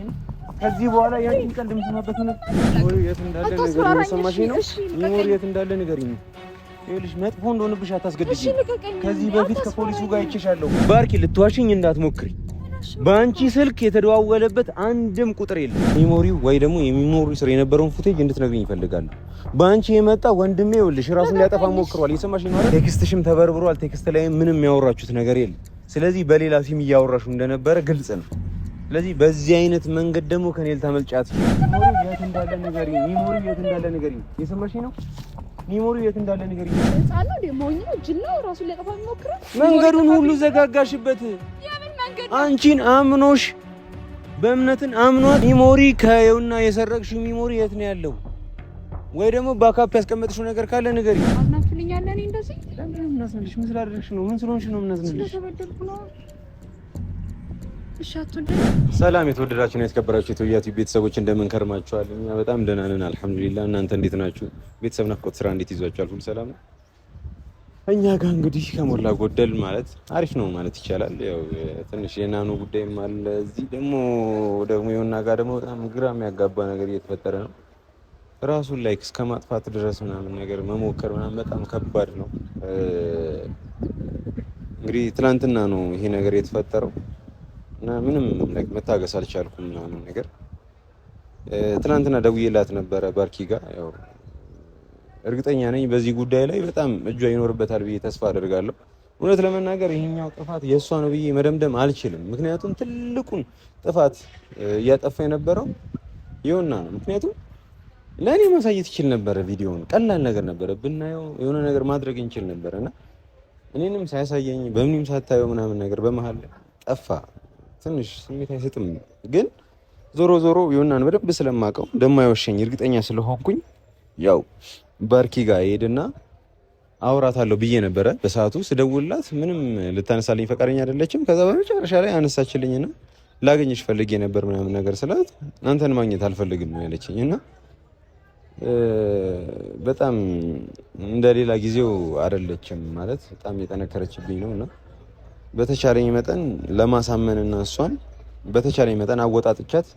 ነው ከዚህ በኋላ ያንቺን ቀልድ የምትሰማበት ነው ወይ የት እንዳለ ነገር እየሰማሽ ነው ሚሞሪ የት እንዳለ ንገሪኝ ይኸውልሽ መጥፎ እንደሆነብሽ አታስገድጂ ከዚህ በፊት ከፖሊሱ ጋር አይቼሻለሁ ባርኪ ልትዋሽኝ እንዳትሞክሪ በአንቺ ስልክ የተደዋወለበት አንድም ቁጥር የለም ሚሞሪው ወይ ደግሞ የሚሞሪው ስር የነበረውን ፉቴጅ እንድትነግሪኝ ይፈልጋል በአንቺ የመጣ ወንድሜ ይኸውልሽ ራሱን ሊያጠፋ ሞክሯል እየሰማሽ ነው አይደል ቴክስትሽም ተበርብሯል ቴክስት ላይ ምንም ያወራችሁት ነገር የለም ስለዚህ በሌላ ሲም እያወራሹ እንደነበረ ግልጽ ነው ስለዚህ በዚህ አይነት መንገድ ደግሞ ከኔ ልታመልጫት ሚሞሪ የት እንዳለ ንገሪኝ ሚሞሪ የት እንዳለ ንገሪኝ እየሰማሽ ነው ሚሞሪ የት እንዳለ ንገሪኝ ህፃን ነው ደሞኝ ነው ጅል ነው ራሱን ሊያጠፋ ሞክሯል መንገዱን ሁሉ ዘጋጋሽበት አንቺን አምኖሽ በእምነትን አምኗት ሚሞሪ ከየውና የሰረቅሽው ሚሞሪ የት ነው ያለው ወይ ደግሞ ባካፕ ያስቀመጥሽው ነገር ካለ ንገሪኝ አናፍልኛለህ እኔ እንደዚህ ለምን ምናስነልሽ ምን ስላደረግሽ ነው ምን ስለሆንሽ ነው ምናስነልሽ ስለተበደልኩ ነው ሰላም የተወደዳችሁ እና የተከበራችሁ የቶያቱ ቤተሰቦች እንደምን ከርማችኋል? እኛ በጣም ደህና ነን አልሐምዱሊላህ። እናንተ እንዴት ናችሁ? ቤተሰብ ናፍቆት ስራ እንዴት ይዟችኋል? ሁሉ ሰላም ነው? እኛ ጋር እንግዲህ ከሞላ ጎደል ማለት አሪፍ ነው ማለት ይቻላል። ያው ትንሽ የናኑ ጉዳይም አለ። እዚህ ደግሞ የሆነ ጋር ደግሞ በጣም ግራ የሚያጋባ ነገር እየተፈጠረ ነው። ራሱን ላይክ እስከ ማጥፋት ድረስ ምናምን ነገር መሞከር ምናምን በጣም ከባድ ነው። እንግዲህ ትናንትና ነው ይሄ ነገር የተፈጠረው እና ምንም ላይክ መታገስ አልቻልኩም ምናምን ነገር ትናንትና ደውዬላት ነበረ ባርኪ ጋር ያው እርግጠኛ ነኝ በዚህ ጉዳይ ላይ በጣም እጇ ይኖርበታል ብዬ ተስፋ አደርጋለሁ እውነት ለመናገር ይሄኛው ጥፋት የእሷ ነው ብዬ መደምደም አልችልም ምክንያቱም ትልቁን ጥፋት እያጠፋ የነበረው ይኸውና ነው ምክንያቱም ለእኔ ማሳየት ይችል ነበረ ቪዲዮውን ቀላል ነገር ነበረ ብናየው የሆነ ነገር ማድረግ እንችል ነበረ እና እኔንም ሳያሳየኝ በምንም ሳታየው ምናምን ነገር በመሀል ጠፋ ትንሽ ስሜት አይሰጥም ግን ዞሮ ይሆናል በደንብ ስለማውቀው እንደማይወሸኝ እርግጠኛ ስለሆንኩኝ ያው ባርኪ ጋር ሄድና አውራታለሁ ብዬ ነበረ በሰዓቱ ስደውልላት ምንም ልታነሳልኝ ፈቃደኛ አይደለችም ከዛ በመጨረሻ ላይ አነሳችልኝና ላገኝሽ ፈልጌ ነበር ምናምን ነገር ስላት አንተን ማግኘት አልፈልግም ነው ያለችኝና በጣም እንደሌላ ጊዜው አይደለችም ማለት በጣም የጠነከረችብኝ ነውና በተቻለኝ መጠን ለማሳመንና እሷን በተቻለኝ መጠን አወጣጥቻት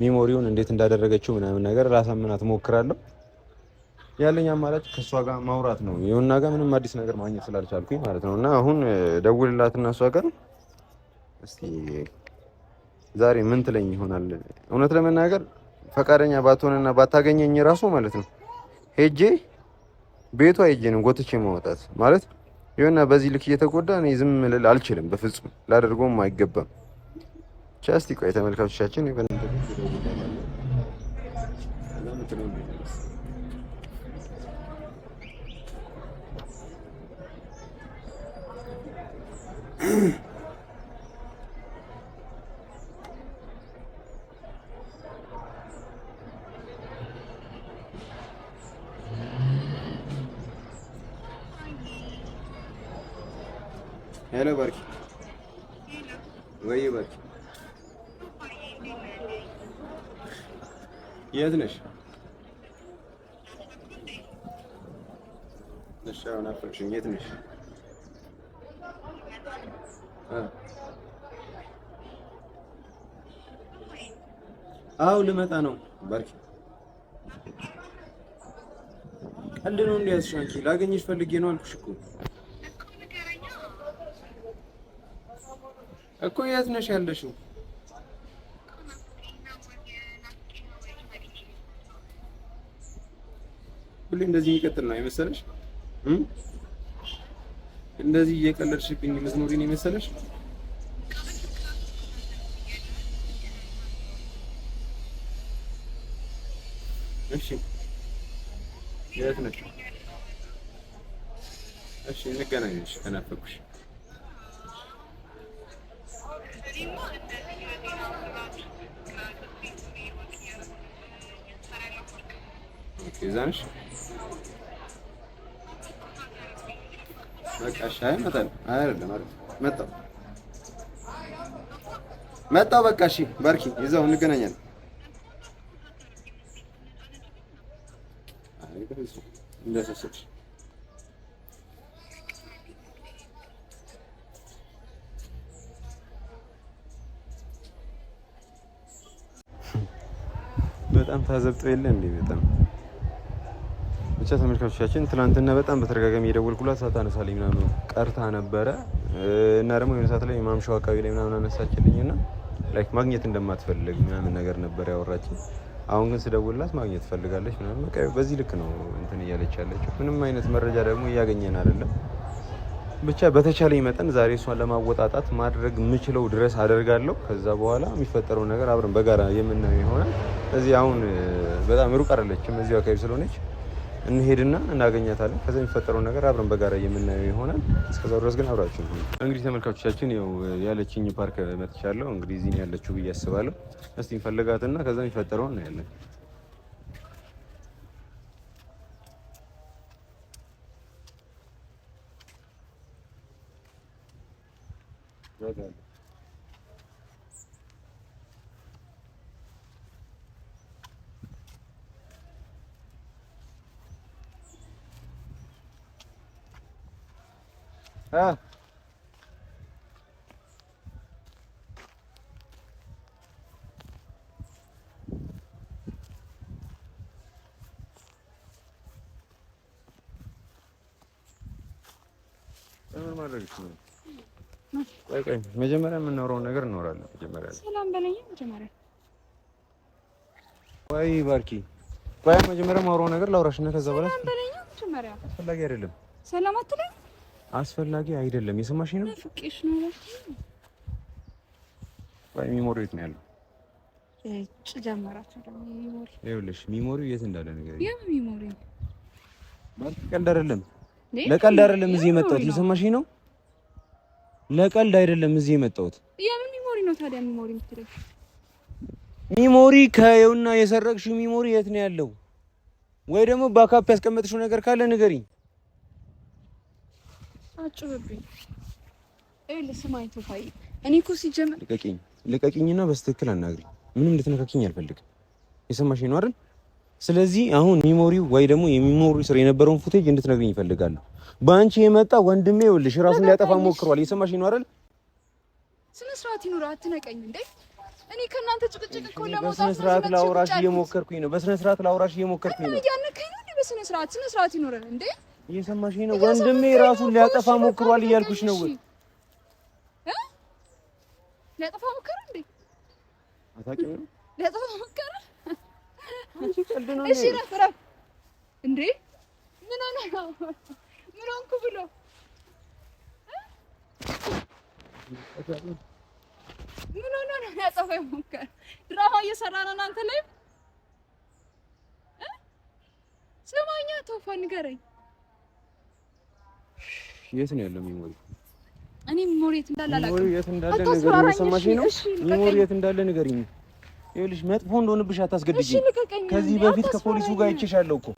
ሜሞሪውን እንዴት እንዳደረገችው ምናምን ነገር ላሳምናት ሞክራለሁ ያለኝ አማራጭ ከሷ ጋር ማውራት ነው ይሁንና ጋር ምንም አዲስ ነገር ማግኘት ስላልቻልኩኝ ማለት ነውና አሁን ደውልላትና እሷ ጋር እስቲ ዛሬ ምን ትለኝ ይሆናል እውነት ለመናገር ፈቃደኛ ባትሆንና ባታገኘኝ ራሱ ማለት ነው ሄጄ ቤቷ ሄጄ ነው ጎትቼ ማውጣት ማለት ይሁንና በዚህ ልክ እየተጎዳ እኔ ዝም ልል አልችልም በፍጹም ላደርገውም አይገባም ቻስቲ ቆይ ተመልካቾቻችን हेलो बारकी वही बारकी የት ነሽ ነሻውና ፍቅሽኝ የት ነሽ አው ልመጣ ነው ባርኪ ቀልድ ነው እንዲያስሽ አንቺ ላገኝሽ ፈልጌ ነው አልኩሽ እኮ የት ነሽ ያለሽው ሁሌ እንደዚህ ይቀጥል ነው የመሰለሽ እንደዚህ እየቀለድሽብኝ መስኖሪ ነው የመሰለሽ እሺ የት ነሽ እሺ እንገናኝሽ ከናፈኩሽ ይዛንሽ በቃ ሻይ መጣል አይደለም መጣው በቃ እሺ ባርኪ ይዘው እንገናኛለን እንደሰሰች በጣም ታዘብጦ የለ እንዴ በጣም ብቻ ተመልካቾቻችን ትናንትና በጣም በተደጋጋሚ የደወልኩላት ሳታነሳልኝ ምናምን ቀርታ ነበረ እና ደግሞ የሆነ ሰዓት ላይ ማምሻው አካባቢ ላይ ምናምን አነሳችልኝና ላይክ ማግኘት እንደማትፈልግ ምናምን ነገር ነበር ያወራችኝ። አሁን ግን ስደውልላት ማግኘት ፈልጋለች ምናምን በቃ በዚህ ልክ ነው እንትን እያለች ያለችው። ምንም አይነት መረጃ ደግሞ እያገኘን አይደለም። ብቻ በተቻለኝ መጠን ዛሬ እሷን ለማወጣጣት ማድረግ የምችለው ድረስ አደርጋለሁ። ከዛ በኋላ የሚፈጠረው ነገር አብረን በጋራ የምናየው ይሆናል። እዚህ አሁን በጣም ሩቅ አይደለችም፣ እዚሁ አካባቢ ስለሆነች እንሄድና እናገኛታለን። ከዛ የሚፈጠረው ነገር አብረን በጋራ የምናየው ይሆናል። እስከዛው ድረስ ግን አብራችሁ እንግዲህ ተመልካቾቻችን ያው ያለችኝ ፓርክ መጥቻለሁ። እንግዲህ እዚህ ነው ያለችው ብዬ አስባለሁ። እስቲ እንፈልጋትና ከዛ የሚፈጠረውን እናያለን። ምን ማድረግ ነው? ቆይ መጀመሪያ የምናወራውን ነገር እናወራለን። መጀመሪያ ሰላም በለኝ። ቆይ ባርኪ፣ ቆይ መጀመሪያ የማወራውን ነገር ላውራሽና ከዛ በኋላ ሰላም በለኝ። መጀመሪያ አስፈላጊ አይደለም። ሰላም አትለኝ። አስፈላጊ አይደለም። የሰማሽ ነው? ፍቅሽ ነው። ቆይ ሚሞሪው የት ነው ያለው? ጀመራችሁ ደግሞ ሚሞሪ። ይኸውልሽ ሚሞሪው የት እንዳለ ነገር ሚሞሪ ባርኪ፣ ቀልድ አይደለም። ለቀልድ አይደለም እዚህ የመጣሁት። የሰማሽ ነው? ለቀልድ አይደለም እዚህ የመጣሁት። የምን ሚሞሪ ነው ታዲያ? ሚሞሪ የምትለኝ ሚሞሪ ከየውና የሰረቅሽው ሚሞሪ የት ነው ያለው? ወይ ደግሞ ባካፕ ያስቀመጥሽው ነገር ካለ ንገሪኝ። አጭብብኝ። ስማኝ ቶፋይ፣ እኔ እኮ ሲጀምር ልቀቂኝና በስትክክል አናግሪኝ። ምንም ልትነካኪኝ አልፈልግም። የሰማሽ ነው አይደል? ስለዚህ አሁን ሚሞሪው ወይ ደግሞ የሚሞሪው ስር የነበረውን ፉቴጅ እንድትነግሪኝ ይፈልጋለሁ። በአንቺ የመጣ ወንድሜ ይኸውልሽ ራሱን ሊያጠፋ ሞክሯል። የሰማሽ ነው አይደል? ስነ ስርዓት ይኑር። አትነቀኝ እንዴ! እኔ ከእናንተ ጭቅጭቅ እኮ ለመውጣት በስነ ስርዓት ላውራሽ እየሞከርኩኝ ነው። በስነ ስርዓት ላውራሽ እየሞከርኩኝ ነው። ያነከኝ ነው እንዴ? በስነ ስርዓት ይኑር እንዴ! የሰማሽ ነው? ወንድሜ ራሱን ሊያጠፋ ሞክሯል እያልኩሽ ነው። ሊያጠፋ ሞከረ እንዴ? አታውቂም ነው? ሊያጠፋ ሞከረ? አንቺ ቀልድ ነው እሺ ረፍ እንዴ! ምን ሆንኩ ብሎ ምን ሆነ ነው ያጠፋ ሞከረ? ድራማ እየሰራ ነው እናንተ ላይ። ስማኛ ቶፋ ንገረኝ። የት ነው ያለው ሚሞሪ? እኔ ሚሞሪ የት እንዳለ አላውቅም። ሚሞሪ የት እንዳለ ንገሪኝ። ሰማሽ ነው? ሚሞሪ የት እንዳለ ንገሪኝ። ይኸውልሽ መጥፎ እንደሆነብሽ አታስገድጂኝ። ከዚህ በፊት ከፖሊሱ ጋር አይቼሻለሁ እኮ።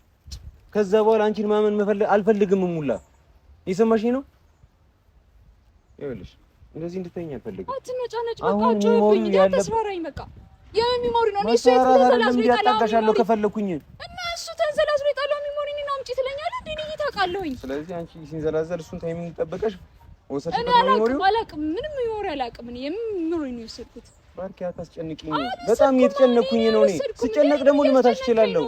ከዛ በኋላ አንቺን ማመን አልፈልግም። ሙላ የሰማሽ ነው? ይኸውልሽ እንደዚህ እንድትተኛ አልፈልግም። አትነጫነጭ። በቃ ጮህብኝ። ተስፈራኝ። በቃ የሚሞሪ ነው እሱ ተንዘላዝሎ ያጣጋሻለሁ ከፈለኩኝ እና እሱ ተንዘላዝሎ የጣለው ሚሞሪ ነው አምጪ ትለኛለህ እንዴ? እኔ ታውቃለሁኝ። ስለዚህ አንቺ ሲንዘላዘል እሱን ታይሚንግ ጠበቀሽ ወሰድሽ። እኔ አላውቅም። ምንም ሚሞሪ አላውቅም። እኔ የሚሞሪ ነው የወሰድኩት። ባርኪ አታስጨንቂኝ። በጣም እየተጨነኩኝ ነው። እኔ ስጨነቅ ደግሞ ልመታሽ እችላለሁ።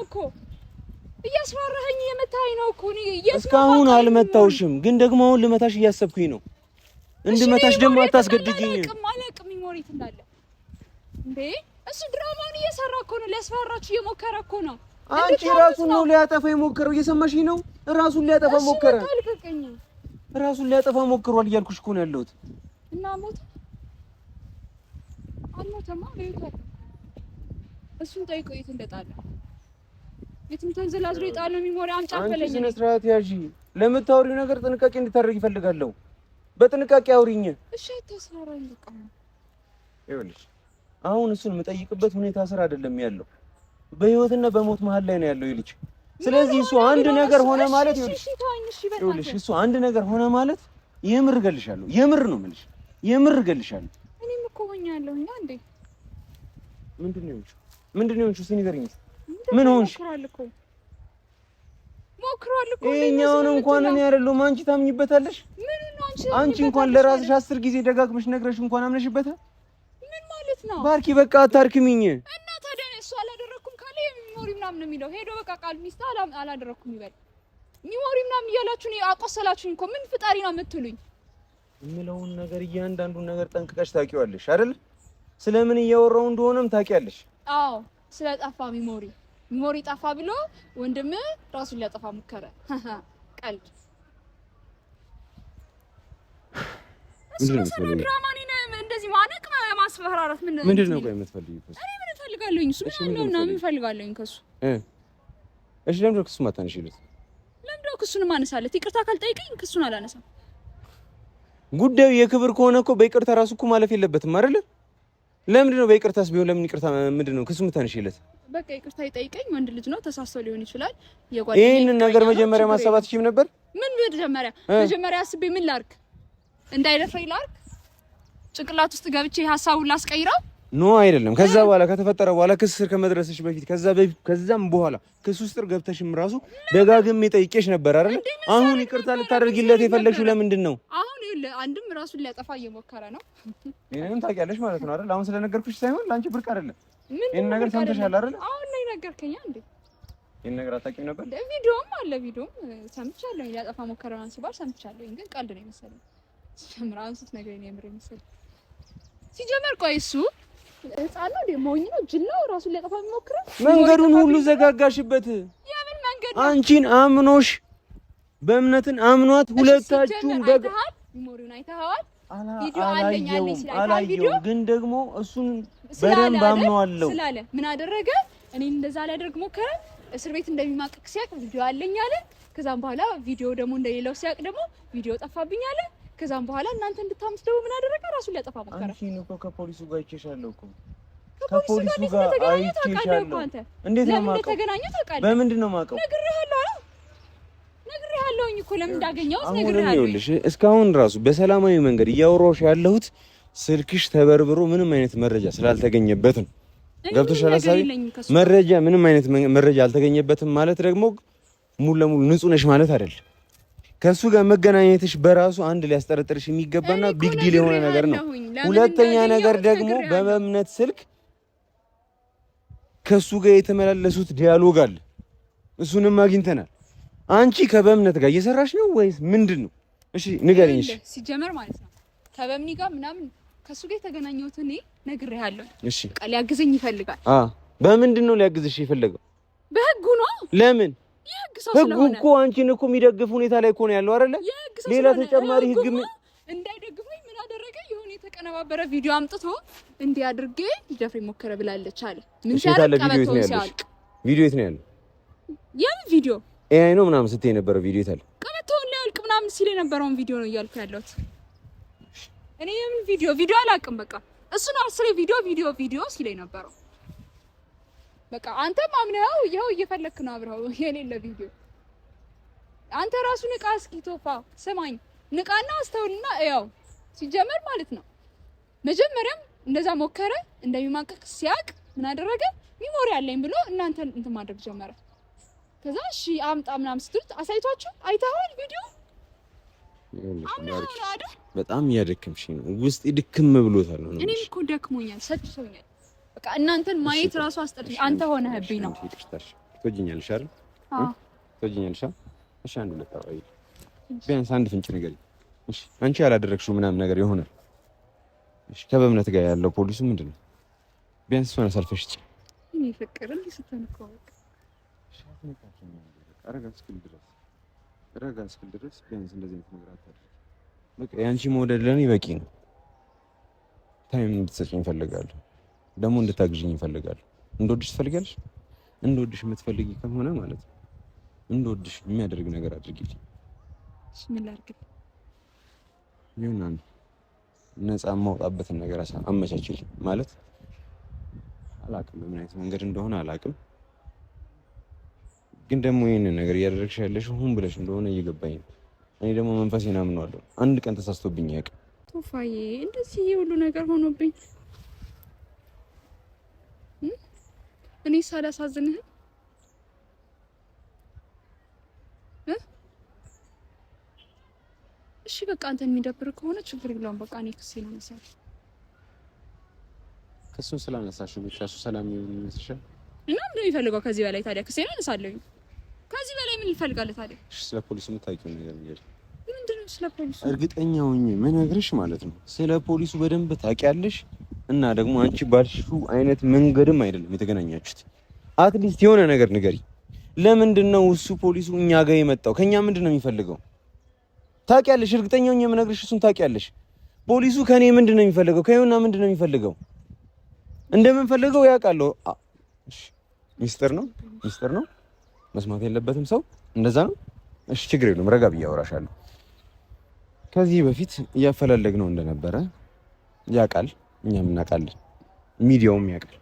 እያስፈራኸኝ የመታኝ ነው እኮ። እኔ እስካሁን አልመታውሽም፣ ግን ደግሞ አሁን ልመታሽ እያሰብኩኝ ነው። እንድመታሽ ደግሞ አታስገድጂኝ። አላውቅም ሚሞሪ እንዳለ እንዴ? እሱ ድራማውን እየሰራ እኮ ነው። ሊያስፈራራችሁ እየሞከረ እኮ ነው። አንቺ ራሱን ነው ሊያጠፋ የሞከረው። እየሰማሽኝ ነው? ራሱን ሊያጠፋ ሞከረ። ራሱን ሊያጠፋ ሞክሯል እያልኩሽ እኮ ነው ያለሁት። እና ሞተ አልሞተማ? ለይቷል። እሱን ጠይቆ የት እንደጣለ የትም ተንዘላዝሎ የጣለው ሚሞሪ አምጪ አትበለኝ። አንቺ ስነ ስርዓት ያዢ። ለምታወሪው ነገር ጥንቃቄ እንድታደርጊ እፈልጋለሁ። በጥንቃቄ አውሪኝ። እሺ ተስራራኝ። በቃ ይኸውልሽ አሁን እሱን የምጠይቅበት ሁኔታ ስራ አይደለም ያለው። በህይወትና በሞት መሀል ላይ ነው ያለው ይልሽ። ስለዚህ እሱ አንድ ነገር ሆነ ማለት ይኸውልሽ እሱ አንድ ነገር ሆነ ማለት የምር እገልሻለሁ። የምር ነው የምልሽ። የምር እገልሻለሁ። እኔም እኮ ሆኛለሁ እንዴ። ምንድን ነው እስኪ ንገሪኝ። ምን ሆንሽ? ሞክሯል እኮ ይኸኛውን እንኳን እኔ አይደለሁም አንቺ ታምኝበታለሽ? አንቺ እንኳን ለራስሽ 10 ጊዜ ደጋግመሽ ነግረሽ እንኳን አምነሽበታል። ምን ማለት ነው? ባርኪ በቃ አታርክሚኝ። እና ታዲያ እሱ አላደረኩም ካለ ሚሞሪ ምናምን ነው የሚለው። ሄዶ በቃ ቃል ሚስት አላደረኩም ይበል። ሚሞሪ ምናምን እያላችሁ ነው አቆሰላችሁኝ እኮ ምን ፍጣሪ ነው የምትሉኝ? የምለውን ነገር እያንዳንዱን ነገር ጠንቅቀሽ ታውቂዋለሽ አይደል? ስለምን እያወራው እንደሆነም ታውቂያለሽ። አዎ ስለጠፋ ሚሞሪ ጠፋ ብሎ ወንድም ራሱን ሊያጠፋ ሙከረ። ቀልድ እሱ ድራማ ነው። እንደዚህ ማነቅ ማስፈራራት ምንድን ነው? ቆይ የምትፈልጊው እኔ ምን እፈልጋለሁኝ? እሱ ምን ምን እፈልጋለሁኝ ከሱ? እሺ ለምን ነው ክሱ ማታነሺለት? ለምን ነው ክሱን ማነሳለት? ይቅርታ ካልጠይቀኝ ክሱን አላነሳም። ጉዳዩ የክብር ከሆነ እኮ በይቅርታ ራሱ እኮ ማለፍ የለበትም አይደል? ለምንድን ነው በይቅርታስ ቢሆን ለምን ይቅርታ ምንድን ነው ክሱ የምታነሺለት? በቃ ይቅርታ ይጠይቀኝ። ወንድ ልጅ ነው ተሳስቶ ሊሆን ይችላል። ይሄንን ነገር መጀመሪያ ማሰብ አትችይም ነበር? ምን መጀመሪያ አስቤ ምን ላድርግ? እንዳይደፍረኝ ላድርግ? ጭንቅላት ውስጥ ገብቼ ሀሳቡን ላስቀይረው? ኖ አይደለም። ከዛ በኋላ ከተፈጠረ በኋላ ክስ ስር ከመድረስሽ በፊት ከዛም በኋላ ክስ ውስጥ ገብተሽም ራሱ ደጋግሜ ጠይቄሽ ነበር አይደል? አሁን ይቅርታ ልታደርጊለት የፈለግሽው ለምንድን ነው? አሁን ይኸውልህ አንድም ራሱን ሊያጠፋ እየሞከረ ነው። ይሄንን ታውቂያለሽ ማለት ነው አይደል? አሁን ስለነገርኩሽ ሳይሆን ለአንቺ ብርቅ አይደለም። ይሄን ነገር ሰምተሻል አይደል? አሁን ላይ ነገርከኝ እንዴ? ይሄን ነገር አታውቂም ነበር? ቪዲዮም ሰምቻለሁ። ሊያጠፋ ሞከረ ነው ሲባል ሰምቻለሁ። ግን ቀልድ ነው የመሰለኝ። ሲጀምራን ስትነግረኝ ነው የምር የመሰለኝ። ሲጀመር ቆይ እሱ ህፃን ነው ሞኝ ነው ጅል ነው ራሱን ሊያጠፋ የሚሞክረው? መንገዱን ሁሉ ዘጋጋሽበት። የምን መንገድ? አንቺን አምኖሽ በእምነትን አምኗት ሁለታችሁም ሚሞሪውን አይተኸዋል? አላየሁም፣ ግን ደግሞ እሱን በደንብ አምነዋለሁ ስላለ ምን አደረገ? እኔን እንደዛ ሊያደርግ ሞከረ። እስር ቤት እንደሚማቀቅ ሲያቅ ቪዲዮ አለኝ አለ። ከዛም በኋላ ቪዲዮ ደግሞ እንደሌለው ሲያቅ ደግሞ ቪዲዮ ጠፋብኝ አለ። ከዛም በኋላ እናንተ እንድታምስ ደግሞ ምን አደረገ? ራሱን ሊያጠፋ ሞከረ። አንቺን እኮ ከፖሊሱ ጋር አይቼሻለሁ እኮ ከፖሊሱ ጋር አይቼሻለሁ። እንዴት ነው የማውቀው? በምንድን ነው የማውቀው? ነግሬሃለሁኝ እኮ ለምን እንዳገኘሁት ነግሬሃለሁ። እስካሁን ራሱ በሰላማዊ መንገድ እያወራሁሽ ያለሁት ስልክሽ ተበርብሮ ምንም አይነት መረጃ ስላልተገኘበት ነው። ገብቶሻል? መረጃ ምንም አይነት መረጃ አልተገኘበትም ማለት ደግሞ ሙሉ ለሙሉ ንጹህ ነሽ ማለት አይደለም። ከሱ ጋር መገናኘትሽ በራሱ አንድ ሊያስጠረጥርሽ የሚገባና ቢግ ዲል የሆነ ነገር ነው። ሁለተኛ ነገር ደግሞ በመምነት ስልክ ከሱ ጋር የተመላለሱት ዲያሎግ አለ። እሱንም አግኝተናል። አንቺ ከበእምነት ጋር እየሰራሽ ነው ወይስ ምንድን ነው? እሺ ንገሪኝ። እሺ ሲጀመር ማለት ነው ከበእምኒ ጋር ምናምን ከሱ ጋር የተገናኘሁት እኔ ነግሬሃለሁ። እሺ ቃል ያግዘኝ ይፈልጋል። በምንድን ነው ሊያግዝሽ የፈለገው? በህጉ ነው። ለምን? ህጉ እኮ አንቺን እኮ የሚደግፍ ሁኔታ ላይ እኮ ነው ያለው አይደለ? ሌላ ተጨማሪ ህግ እንዳይደግፈኝ ምን አደረገ? የሆነ የተቀነባበረ ቪዲዮ አምጥቶ እንዲህ አድርጌ ሊደፍር ሞከረ ብላለች አለ። ምን ሲያደርግ ቀበቶ ሲያልቅ ቪዲዮ የት ነው ያለው? የምን ቪዲዮ? ኤአይ ነው ምናምን ስትይ የነበረው ቪዲዮ የት አለ? ቀበቶውን ሊያልቅ ምናምን ሲል የነበረውን ቪዲዮ ነው እያልኩ ያለሁት እኔ። የምን ቪዲዮ አላውቅም። በቃ እሱ ነው አስሬ ቪዲዮ ሲለኝ ነበረው። በቃ አንተም አምነኸው ይኸው እየፈለክ ነው አብረው የሌለ ቪዲዮ። አንተ ራሱ ንቃ እስኪ ቶፋ ስማኝ፣ ንቃና አስተውልና ያው ሲጀመር ማለት ነው መጀመሪያም እንደዛ ሞከረ እንደሚማቀቅ ሲያቅ ምን አደረገ? ሚሞሪ አለኝ ብሎ እናንተን እንትን ማድረግ ጀመረ። ከዛ እሺ አምጣ ምናምን ስትሉት አሳይቷችሁ አይተኸዋል ቪዲዮ? አምነኸው ነው አይደል? በጣም እያደከምሽ ነው። ውስጥ ድክም ብሎታል ነው። እኔም እኮ ደክሞኛል፣ ሰጥቶኛል። በቃ እናንተን ማየት ራሱ አስጠልቶኝ አንተ ሆነህብኝ ነው። ትወጂኛለሽ አይደል? ትወጂኛለሽ። እሺ አንድ ለታውይ ቢያንስ አንድ ፍንጭ ንገሪኝ። እሺ አንቺ ያላደረግሽው ምናምን ነገር ይሆናል። እሺ ከበእምነት ጋር ያለው ፖሊሱ ምንድነው? ቢያንስ እሷን አሳልፈሽ እኔ ፍቅር እንዴ ስትነካው በቃ ረጋ እስክል ድረስ ቢያንስ እንደዚህ አይነት ነገር አታድርጊ። በቃ የአንቺ መውደድ ለኔ በቂ ነው። ታይም እንድትሰጪኝ እፈልጋለሁ። ደግሞ እንድታግዥኝ እፈልጋለሁ። እንድወድሽ ትፈልጊያለሽ? እንድወድሽ የምትፈልጊ ከሆነ ማለት ነው እንድወድሽ የሚያደርግ ነገር አድርጊልኝ። እሺ ምን ላድርግ? ይሁን ነፃ የማውጣበትን ነገር አመቻችልኝ። ማለት አላውቅም ምን አይነት መንገድ እንደሆነ አላውቅም፣ ግን ደግሞ ይሄንን ነገር እያደረግሽ ያለሽ ሁን ብለሽ እንደሆነ እየገባኝ ነው። እኔ ደግሞ መንፈሴን አምነዋለሁ። አንድ ቀን ተሳስቶብኝ አያውቅም። ቶፋዬ እንደዚህ ሁሉ ነገር ሆኖብኝ እኔ ሳላሳዝንህ እሺ በቃ አንተን የሚደብር ከሆነ ችግር የለውም። በቃ እኔ ክሴን አነሳለሁ። ክሱን ስላነሳሽ ብቻ እሱ ሰላም ይመስልሻል? እና ምን የሚፈልገው ከዚህ በላይ ታዲያ? ክሴን አነሳለሁኝ። ከዚህ በላይ ምን ይፈልጋል ታዲያ? ስለ ፖሊሱ የምታውቂው ነገር ነው? ምንድነው ስለ ፖሊሱ? እርግጠኛ ሆኜ መነግርሽ ማለት ነው ስለ ፖሊሱ በደንብ ታውቂያለሽ። እና ደግሞ አንቺ ባልሽው አይነት መንገድም አይደለም የተገናኛችሁት። አትሊስት የሆነ ነገር ንገሪ። ለምንድን ነው እሱ ፖሊሱ እኛ ጋር የመጣው? ከኛ ምንድን ነው የሚፈልገው? ታውቂያለሽ። እርግጠኛ ሆኜ መነግርሽ እሱን ታውቂያለሽ። ፖሊሱ ከኔ ምንድን ነው የሚፈልገው? ከይሁንና ምንድን ነው የሚፈልገው? እንደምንፈልገው ያውቃለሁ። እሺ ሚስጥር ነው መስማት የለበትም ሰው። እንደዛ ነው። እሺ ችግር የለውም። ረጋ ብዬ አወራሻለሁ። ከዚህ በፊት እያፈላለግነው እንደነበረ ያውቃል፣ እኛም እናውቃለን፣ ሚዲያውም ያውቃል።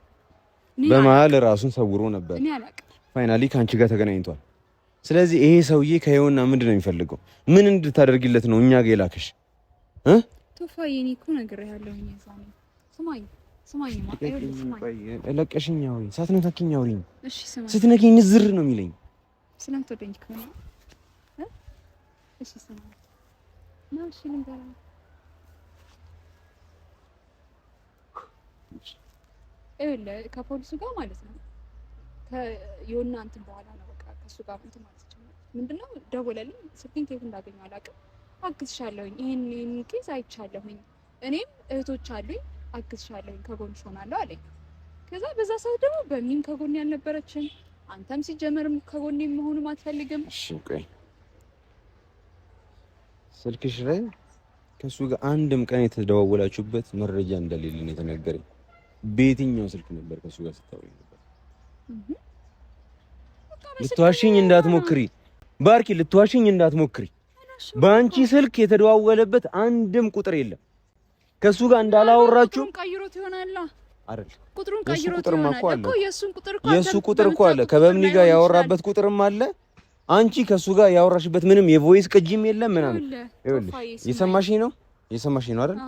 በመሀል ራሱን ሰውሮ ነበር። ፋይናሊ ከአንቺ ጋር ተገናኝቷል። ስለዚህ ይሄ ሰውዬ ከይሁንና ምንድን ነው የሚፈልገው? ምን እንድታደርጊለት ነው እኛ ጋር የላከሽ? ቶፋዬ እኔ እኮ ነግሬሃለሁ። ስማኝ ለቀሽኝ አውሪኝ፣ ሳትነካኪኝ አውሪኝ። እሺ ስማኝ፣ ስትነኪኝ ንዝር ነው የሚለኝ። ስለምትወደኝ እኮ ነው። እሺ ስማኝ ነው። እሺ ልንገርህ፣ ከፖሊሱ ጋር ማለት ነው የሆነ እንትን በኋላ ነው በቃ ከሱ ጋር እንትን ማለት ይችላል። ምንድነው ደወለልኝ፣ ስልኬን ከየት እንዳገኘው አላውቅም። አግዝሻለሁኝ፣ ይሄን ኬዝ አይቻለሁኝ፣ እኔም እህቶች አሉኝ፣ አግዝሻለሁኝ፣ ከጎንሽ ሆናለሁ አለኝ። ከዛ በዛ ሰዓት ደግሞ በምንም ከጎን ያልነበረችም፣ አንተም ሲጀመርም ከጎን መሆኑም አትፈልግም። እሺ ቆይ ስልክሽ ላይ ከሱ ጋር አንድም ቀን የተደዋወላችሁበት መረጃ እንደሌለ ነው የተነገረኝ። በየትኛው ስልክ ነበር ከሱ ጋር ስታወሪ ነበር? ልትዋሽኝ እንዳትሞክሪ ባርኪ፣ ልትዋሽኝ እንዳትሞክሪ። በአንቺ ስልክ የተደዋወለበት አንድም ቁጥር የለም። ከሱ ጋር እንዳላወራችሁ ቀይሮት ይሆናል አይደል? ቁጥሩን ቀይሮት ይሆናል እኮ። የሱ ቁጥር እኮ አለ፣ ከበምኒ ጋር ያወራበት ቁጥርም አለ። አንቺ ከሱ ጋር ያወራሽበት ምንም የቮይስ ቅጂም የለም ምናምን። ይኸውልሽ የሰማሽኝ ነው አይደል?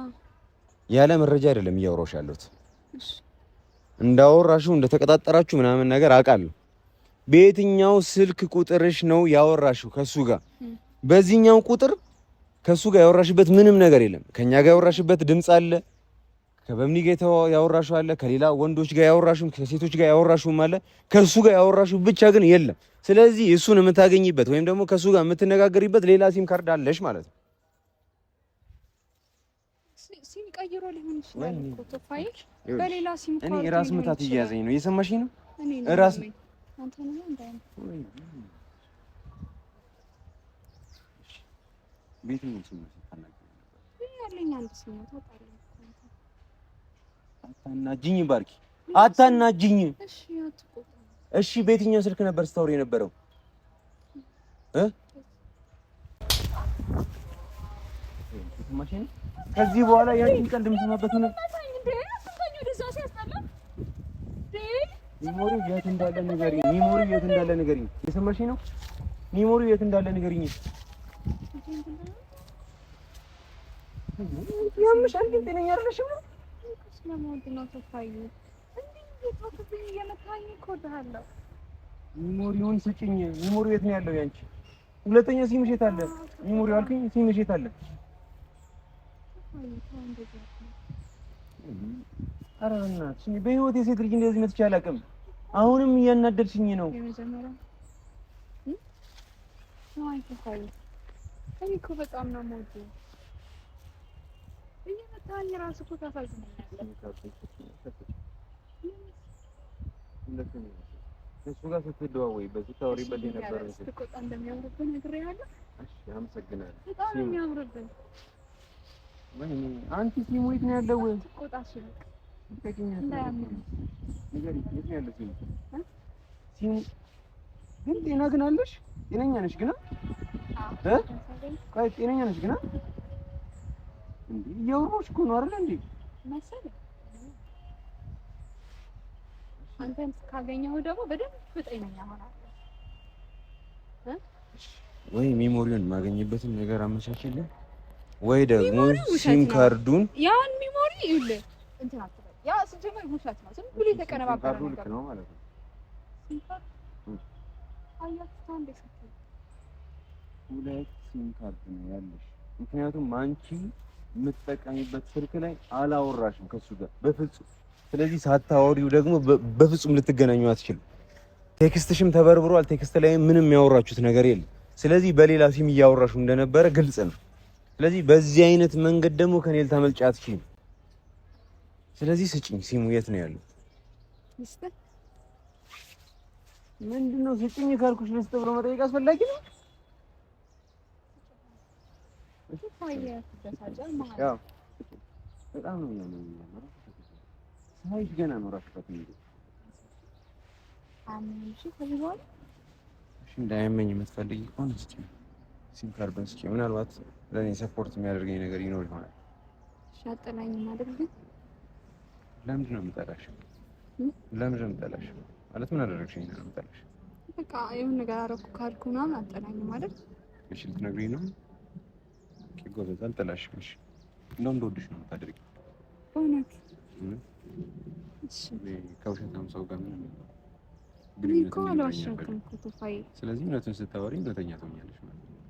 ያለ መረጃ አይደለም እያወራሽ ያለሁት። እንዳወራሽው እንደተቀጣጠራችሁ ምናምን ነገር አውቃለሁ። በየትኛው ስልክ ቁጥርሽ ነው ያወራሽው ከሱ ጋር? በዚህኛው ቁጥር ከሱ ጋር ያወራሽበት ምንም ነገር የለም። ከኛ ጋር ያወራሽበት ድምጽ አለ፣ ከበምኒ ጋር ያወራሽው አለ፣ ከሌላ ወንዶች ጋር ያወራሽው፣ ከሴቶች ጋር ያወራሽውም አለ። ከሱ ጋር ያወራሽው ብቻ ግን የለም። ስለዚህ እሱን የምታገኝበት ወይም ደግሞ ከሱ ጋር የምትነጋገሪበት ሌላ ሲም ካርድ አለሽ ማለት ነው። ሲም ቀይሮ ሊሆን ይችላል እኮ ቶፋይ፣ በሌላ ሲም ካርድ። እኔ ራስ ምታት እየያዘኝ ነው። እየሰማሽኝ ነው? ራስ አንተ ነው እንዳይ ቤት ነው ሲም ያለኝ አንድ ሲም ታጣለህ። አታናጅኝ ባርኪ፣ አታናጅኝ። እሺ በየትኛው ስልክ ነበር ስታወሪ የነበረው? ከዚህ በኋላ ያንቺን ቀልድ የምሰማበት ነው። ሚሞሪ የት እንዳለ ንገሪኝ። የሰማሽኝ ነው? ሚሞሪ የት እንዳለ ንገሪኝ። ያምሻል ግን ጤነኛ አይደለሽም ነው? ሚሞሪውን ስጭኝ። ሚሞሪው የት ነው ያለው ያንቺ? ሁለተኛ ሲምሽ የት አለ? ሚሞሪው አልኩኝ፣ ሲምሽ የት አለ? ኧረ በእናትሽ በህይወት የሴት ልጅ እንደዚህ መጥቼ አላውቅም። አሁንም እያናደድሽኝ ነው። በጣም ነው የምወደው። እየመታኝ እራሱ እኮ ታሳዝነኛለህ። እሱ ጋር ስትደዋወይበት ስታወሪበት የነበረው ስትቆጣ እንደሚያምርብህ ነግሬሃለሁ። እሺ አመሰግናለሁ። በጣም ነው የሚያምርብህ። ወይኔ አንቺ ሲሙ የት ነው ያለው? ስትቆጣ ሲልቅ ሲሙ ግን ጤና ግን አለሽ? ጤነኛ ነሽ ግን? ቆይ ጤነኛ ነሽ ግን? እንዴ እያወራሁሽ እኮ ነው አይደል እንዴ? መሰለኝ አንተን ካገኘሁ ደግሞ በደንብ ጤነኛ ሆናለሁ። ወይ ሚሞሪውን ማገኝበትን ነገር አመቻችልኝ፣ ወይ ደግሞ ሲም ካርዱን ያን ሚሞሪ ይኸውልህ እንትን አትበል። ያ ሲጀመር ውሸት ነው፣ ዝም ብሎ የተቀነባበረ ነገር ነው ማለት ነው። ሲም ካርድ አያችሁ አንዴ ሰጥተህ ሁለት ሲም ካርድ ነው ያለሽ። ምክንያቱም አንቺ የምትጠቀሚበት ስልክ ላይ አላወራሽም ከሱ ጋር በፍጹም። ስለዚህ ሳታወሪው ደግሞ በፍጹም ልትገናኙ አትችልም። ቴክስትሽም ተበርብሯል። ቴክስት ላይ ምንም ያወራችሁት ነገር የለም። ስለዚህ በሌላ ሲም እያወራሹ እንደነበረ ግልጽ ነው። ስለዚህ በዚህ አይነት መንገድ ደግሞ ከኔ ልታመልጪ አትችይም። ስለዚህ ስጭኝ። ሲሙ የት ነው ያለው? ምንድነው ስጭኝ ካልኩሽ ልስጥ ብሎ መጠየቅ አስፈላጊ ነው? ያው በጣም ነው የሚያምረው። ሳይሽ ገና ነው ራስበት ነው። እንዳያመኝ የምትፈልጊ ከሆነ ስጭኝ። ሲም ካርዱን ስጭኝ። ምናልባት ለእኔ ሰፖርት የሚያደርገኝ ነገር ይኖር ይሆናል። ሻጠላኝ ማለት ግን ለምንድን ነው የምጠላሽ? ለምንድን ነው የምጠላሽ? ማለት ምን አደረግሽኝ ነው የምጠላሽ? በቃ የሆነ ነገር አደረኩ ካልኩ ምናምን አጠላኝም ማለት እሺ፣ ልትነግሪኝ ነው? ጎበዝ፣ አልጠላሽም። እሺ፣ እንደውም እንደወድሽ ነው የምታደርጊው። እውነት? እሺ፣ ከውሸታም ሰው ጋር ምንም እኮ አልዋሸሁም እኮ ተፋይ። ስለዚህ እውነቱን ስታወሪ እውነተኛ ትሆኛለሽ ማለት ነው።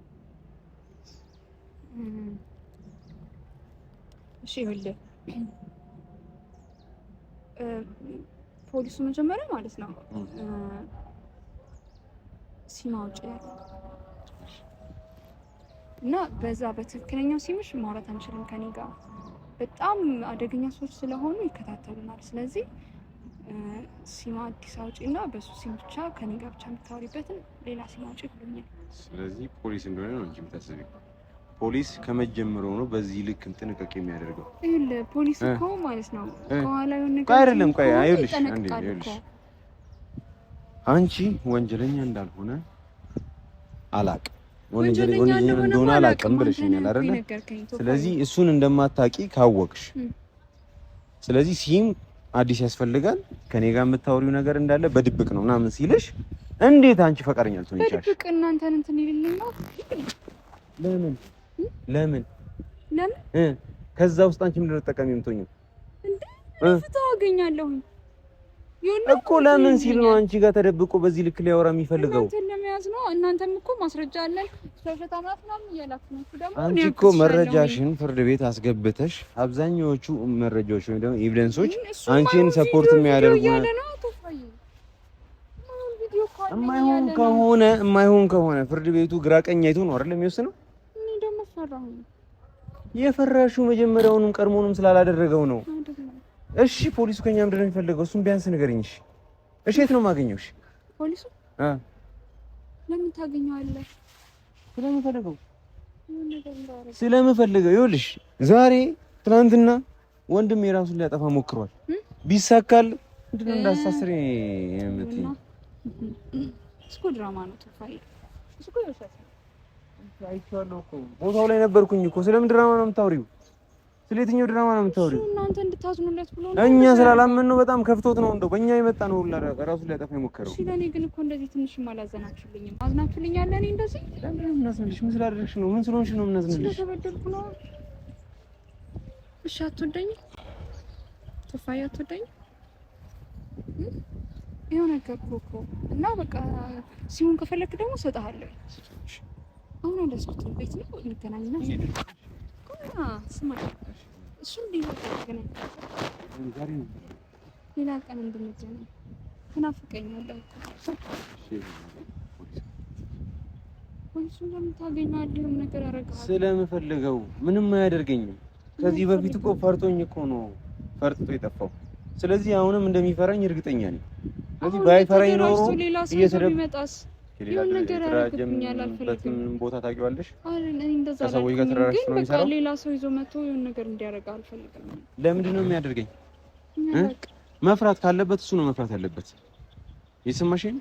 እሺ፣ ይኸውልህ ፖሊሱ መጀመሪያ ማለት ነው ሲም አውጪ እና በዛ በትክክለኛው ሲምሽ ማውራት አንችልም ከኔ ጋር በጣም አደገኛ ሰዎች ስለሆኑ ይከታተሉናል። ስለዚህ ሲም አዲስ አውጪ እና በሱ ሲም ብቻ ከኔ ጋር ብቻ የምታወሪበትን ሌላ ሲም አውጪ ብሎኛል። ስለዚህ ፖሊስ እንደሆነ ነው እንጂ የምታስቢው። ፖሊስ ከመጀመሩ ነው በዚህ ልክ ጥንቃቄ የሚያደርገው። ይኸውልህ ፖሊስ እኮ ማለት ነው ከኋላ የሆነ ነገር አይደለም። ቆይ አይልሽ አንዴ ይኸውልሽ አንቺ ወንጀለኛ እንዳልሆነ አላቅ ወንጀለኛ እንደሆነ አላቅም ብለሽኛል አይደል? ስለዚህ እሱን እንደማታቂ ካወቅሽ ስለዚህ ሲም አዲስ ያስፈልጋል ከኔ ጋር የምታወሪው ነገር እንዳለ በድብቅ ነው ምናምን ሲልሽ እንዴት አንቺ ፈቃደኛ ልትሆኚ ይችላልሽ? በድብቅ እናንተን እንትን ይልልኝ ነው። ለምን ከዛ ውስጥ አንቺ ምንድን ነው ተጠቃሚ የምትሆኚው እንዴ? ፍትህ አገኛለሁ እኮ ለምን ሲል ነው አንቺ ጋር ተደብቆ በዚህ ልክ ሊያወራ የሚፈልገው? እናንተን ለመያዝ ነው። እናንተም እኮ ማስረጃ አለን ስለሸታ ማለት ነው እያላችሁ ደግሞ አንቺ እኮ መረጃሽን ፍርድ ቤት አስገብተሽ አብዛኛዎቹ መረጃዎች ወይ ደግሞ ኤቪደንሶች አንቺን ሰፖርት የሚያደርጉ የማይሆን ከሆነ ፍርድ ቤቱ ግራ ቀኝ አይቶ ነው አይደል የሚወስነው? እኔ ደግሞ ፈራሁ። የፈራሽው መጀመሪያውንም ቀድሞውንም ስላላደረገው ነው። እሺ ፖሊሱ ከኛ ምንድን ነው የሚፈልገው? እሱን ቢያንስ ንገረኝ። እሺ የት ነው የማገኘው? እሺ ፖሊሱ ለምን ታገኘዋለህ? ስለምፈልገው ይኸውልሽ፣ ዛሬ ትናንትና ወንድም የራሱን ሊያጠፋ ሞክሯል። ቢሳካል ምንድን ነው እንዳሳስሬ የምትይኝ? እሱ ድራማ ነው ተፋይ። እሱ ይወሳል። አይቼዋለሁ እኮ ቦታው ላይ ነበርኩኝ እኮ። ስለምን ድራማ ነው የምታወሪው? ስለየትኛው ድራማ ነው የምታወሪው? እናንተ እንድታዝኑለት ብሎ ነው። እኛ ስላላመን ነው። በጣም ከፍቶት ነው እንደው በእኛ የመጣ ነው ራሱ ሊያጠፋ የሞከረው። እሺ ለኔ ግን እኮ እንደዚህ ትንሽም አላዘናችሁልኝም። አዝናችሁልኛል። ለኔ እንደዚህ ለምን እናዝንልሽ? ምን ስላደረግሽ ነው? ምን ስለሆንሽ ነው የምናዝንልሽ? ስለተበደልኩ ነው። እሺ አትወደኝም? ተፋይ አትወደኝም? ይኸው ነገርኩህ እኮ እና በቃ ሲሆን ከፈለክ ደግሞ እሰጥሃለሁ። አሁን እንደዚህ ቤት ነው እንገናኝና ስማ እሱን ሌላ ቀን እንድንገናኝ ትናፍቀኛለህ እኮ። ፖሊሱን ለምን ታገኘዋለህ? ነገር አደርግሃለሁ ስለምፈልገው። ምንም አያደርገኝም። ከዚህ በፊት እኮ ፈርቶኝ እኮ ነው ፈርጥቶ የጠፋው። ስለዚህ አሁንም እንደሚፈራኝ እርግጠኛ ነኝ። ስለዚህ ባይፈራኝ ኖሮ እየተደበቀስ ይሁን ነገር አድርግኛል። አልፈልግም። ቦታ ታውቂዋለሽ? አይ እኔ እንደዛ ከሰዎች ጋር ተራራሽ ነው የሚሰራው። ሌላ ሰው ይዞ መጥቶ ይሁን ነገር እንዲያደርግ አልፈልግም። ለምንድን ነው የሚያደርገኝ? መፍራት ካለበት እሱ ነው መፍራት ያለበት። የሰማሽኝ?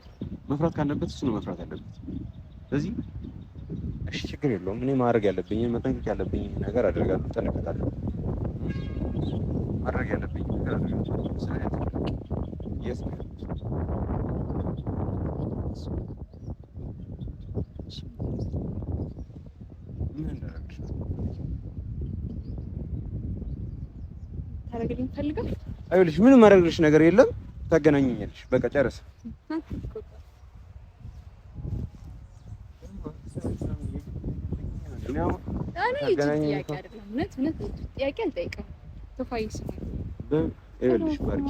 መፍራት ካለበት እሱ ነው መፍራት ያለበት። ስለዚህ እሺ ችግር የለውም። እኔ ማድረግ ያለብኝ መጠንቀቅ ያለብኝ ነገር አደርጋለሁ። እጠነቀቃለሁ። ማድረግ ያለብኝ ነገር አደርጋለሁ። ታረጋግኝ ፈልጋል። አይልሽ ምንም ማድረግልሽ ነገር የለም። ታገናኘኛለሽ። በቃ ጨረሰ። ይኸውልሽ ባርኪ፣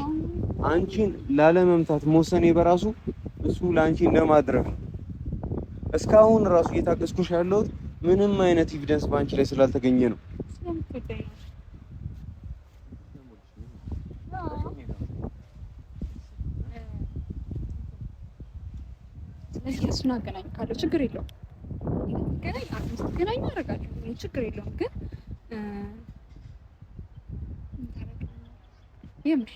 አንቺን ላለመምታት መወሰኔ በራሱ እሱ ለአንቺ እንደማድረግ እስካሁን ራሱ እየታገስኩሽ ያለሁት ምንም አይነት ኤቪደንስ በአንቺ ላይ ስላልተገኘ ነው። ስለዚህ እሱን አገናኝ ካለው ችግር የለውም። ገናኝ አደርጋለሁ ችግር የለውም። ግን የምር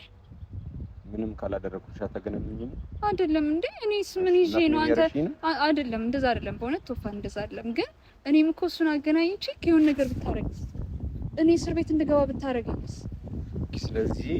ምንም ካላደረኩሽ አታገናኝኝም አይደለም እንዴ? እኔስ ምን ይዤ ነው አንተ? አይደለም እንደዛ አይደለም፣ በእውነት ቶፋ እንደዛ አይደለም። ግን እኔም እኮ እሱን አገናኝቼ የሆነ ነገር ብታረግስ፣ እኔ እስር ቤት እንድገባ ብታረግስ? ስለዚህ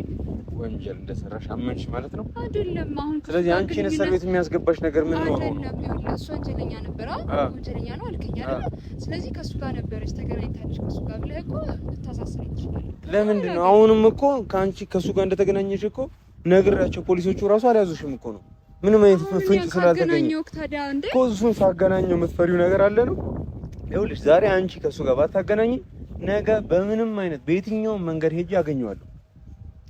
ወንጀል እንደሰራሽ አመንሽ ማለት ነው? አይደለም አሁን ስለዚህ አንቺን እስር ቤት የሚያስገባሽ ነገር ምን ነው? አይደለም እሱ ወንጀለኛ ነበር፣ ወንጀለኛ ነው አልከኝ አይደል? ስለዚህ ከሱ ጋር ነበረች ተገናኝታለች ከሱ ጋር ብለህ እኮ ልታሳስረኝ ትችላለህ። ለምንድን ነው አሁንም እኮ ከአንቺ ከሱ ጋር እንደተገናኘሽ እኮ ነግራቸው ፖሊሶቹ ራሱ አልያዙሽም እኮ ነው። ምንም አይነት ፍንጭ ስላልተገኘ እኮ እሱን ሳገናኘው የምትፈሪው ነገር አለ ነው። ይኸውልሽ ዛሬ አንቺ ከሱ ጋር ባታገናኝ ነገ በምንም አይነት በየትኛውም መንገድ ሄጄ አገኘዋለሁ።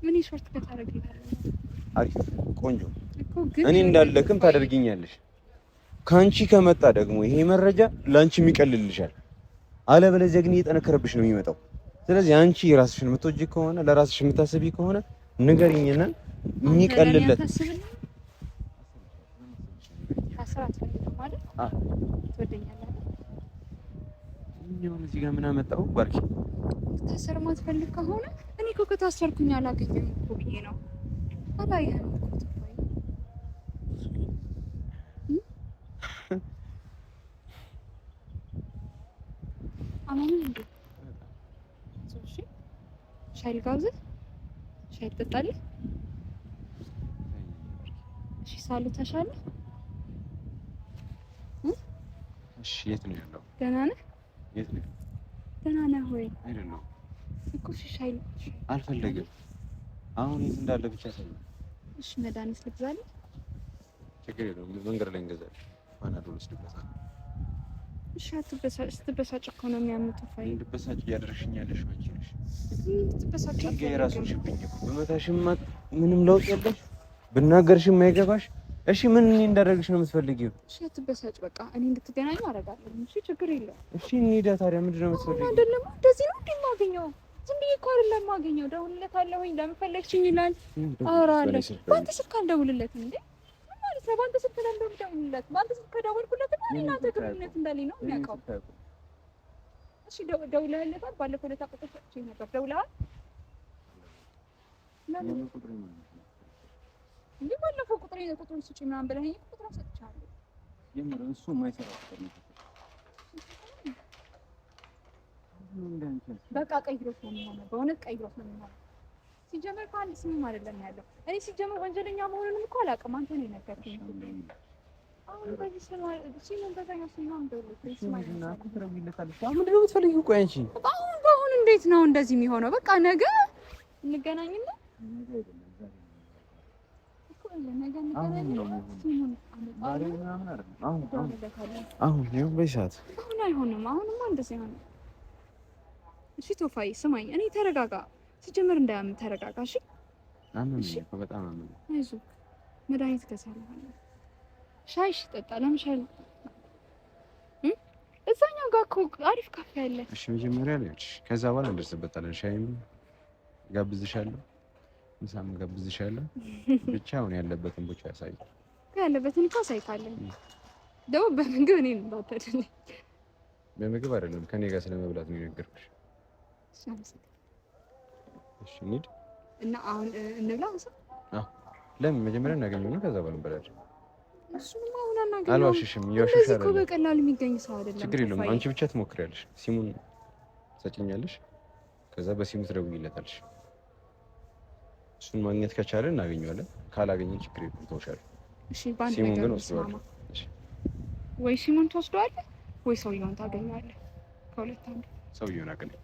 ምን ሾርት ከታረግልኛለህ? አሪፍ ቆንጆ እኔ እንዳለክም ታደርጊኛለሽ። ካንቺ ከመጣ ደግሞ ይሄ መረጃ ላንቺም ይቀልልሻል። አለበለዚያ ግን እየጠነከረብሽ ነው የሚመጣው። ስለዚህ አንቺ ራስሽን የምትወጂ ከሆነ ለራስሽ የምታስቢ ከሆነ ንገሪኝና የሚቀልለት እዚህ ጋር ምን አመጣው? ባርኪ ታሰር ማትፈልግ ከሆነ እኔ እኮ ከታሰርኩኝ አላገኘሁም እኮ ብዬ ነው። አላየህም አማኑን እንዴ? ሻይ ልጋብዝህ? ሻይ ትጠጣለህ? እሺ ሳሉ ተሻለ? እሺ የት ነው ያለው? ደህና ነህ? የት ነው? ደህና ነህ ወይ? አይደለም እኮ ሻይ አልፈለግም። አሁን የት እንዳለ ብቻ ሳይ። እሺ መድኃኒት ልግዛልህ? ችግር የለውም መንገድ ላይ እንገዛለን። ማናዶ ልስድበታል። እሺ አትበሳጭ። ስትበሳጭ እኮ ነው የሚያምተው። ፋይ እንድበሳጭ እያደረግሽኝ ያለሽ አንቺ ነሽ። ስትበሳጭ የራስሽ ሽብኝ እኮ በመታሽም ምንም ለውጥ የለሽ፣ ብናገርሽም አይገባሽ። እሺ ምን እንዳደረግሽ ነው የምትፈልጊው? እሺ አትበሳጭ። በቃ እኔ እንድትገናኙ አደርጋለሁ። እሺ ችግር የለውም። እሺ እንሂዳ። ታዲያ ምንድን ነው የምትፈልጊው? አይደለም እንደዚህ ነው እንደማገኘው። ዝም ብዬ እኮ አይደለም የማገኘው። ደውልለታለሁኝ። ለምን ፈለግሽኝ ይላል። አወራለሁ። በአንተ ስልክ አልደውልለትም እንዴ? ምን ማለት ነው? በአንተ ስልክ አልደውልለት። በአንተ ስልክ ከደወልኩለት እናንተ ግንኙነት እንዳለኝ ነው የሚያውቀው። እሺ ደውለህለታል? ባለፈው ዕለት አቆጣጠርኩኝ ነበር። ደውለሃል? ለምን እንዴ? ባለፈው ቁጥሩን ስጪ ምናምን ብለኸኝ ቁጥሩን ሰጥቻለሁ። የምር እሱ የማይሰራ ቁጥር ነው። በቃ ቀይሮት ነው የሚሆነው። በእውነት ቀይሮት ነው የሚሆነው። ሲጀመር ከአንድ ስምም አይደለም ያለው። እኔ ሲጀመር ወንጀለኛ መሆኑንም እኮ አላውቅም። አንተ ነው የነገርከኝ። አሁን በዚህ ሲሞን በዛኛው ሲሞን ምንድን ነው የምትፈልጊው? ቆይ አንቺ በአሁን እንዴት ነው እንደዚህ የሚሆነው? በቃ ነገ እንገናኝና አሁን በሰዓት አሁን አይሆንም። አሁንማ እንደዚህ አይሆንም። እሺ ቶፋይ ስማኝ፣ እኔ ተረጋጋ። ሲጀምር እንዳያም ተረጋጋ። እሺ አመመኝ እኮ በጣም አመመኝ። አይዞህ መድኃኒት ገዛለሁ። ሻይ ጠጣ። ለምን ሻይ እዛኛው ጋር እኮ አሪፍ ካፌ አለ። እሺ መጀመሪያ ልጅ፣ ከዛ በኋላ እንደርስበታለን። ሻይም ጋብዝሻለሁ፣ ምሳም ጋብዝሻለሁ። ብቻ አሁን ያለበትን ብቻ ያሳይ። ያለበትን እኮ አሳይካለሁ። ደግሞ በምግብ እኔን እንዳታደርግ። በምግብ አይደለም ከኔ ጋር ስለመብላት ነው የነገርኩሽ። እሺ እንሂድ እና አሁን እንብላ። ለምን መጀመሪያ እናገኘው ነው፣ ከዛ በኋላ እንበላለን። እሱማ አሁን አናገኘው። አልዋሽሽም፣ እየዋሸሽ እኮ በቀላሉ የሚገኝ ሰው አይደለም። ችግር የለውም። አንቺ ብቻ ትሞክሪያለሽ። ሲሙን ትሰጪኛለሽ፣ ከዛ በሲሙ ትደውይለታለሽ። እሱን ማግኘት ከቻለ እናገኘዋለን፣ ካላገኘን ችግር የለውም ተውሻለሁ። እሺ ባንድ ሲሙን ግን ወስደዋለሁ። እሺ ወይ ሲሙን ትወስደዋለህ ወይ ሰውየውን ታገኘዋለህ። ከሁለት አንዱ ሰውየውን አገኘው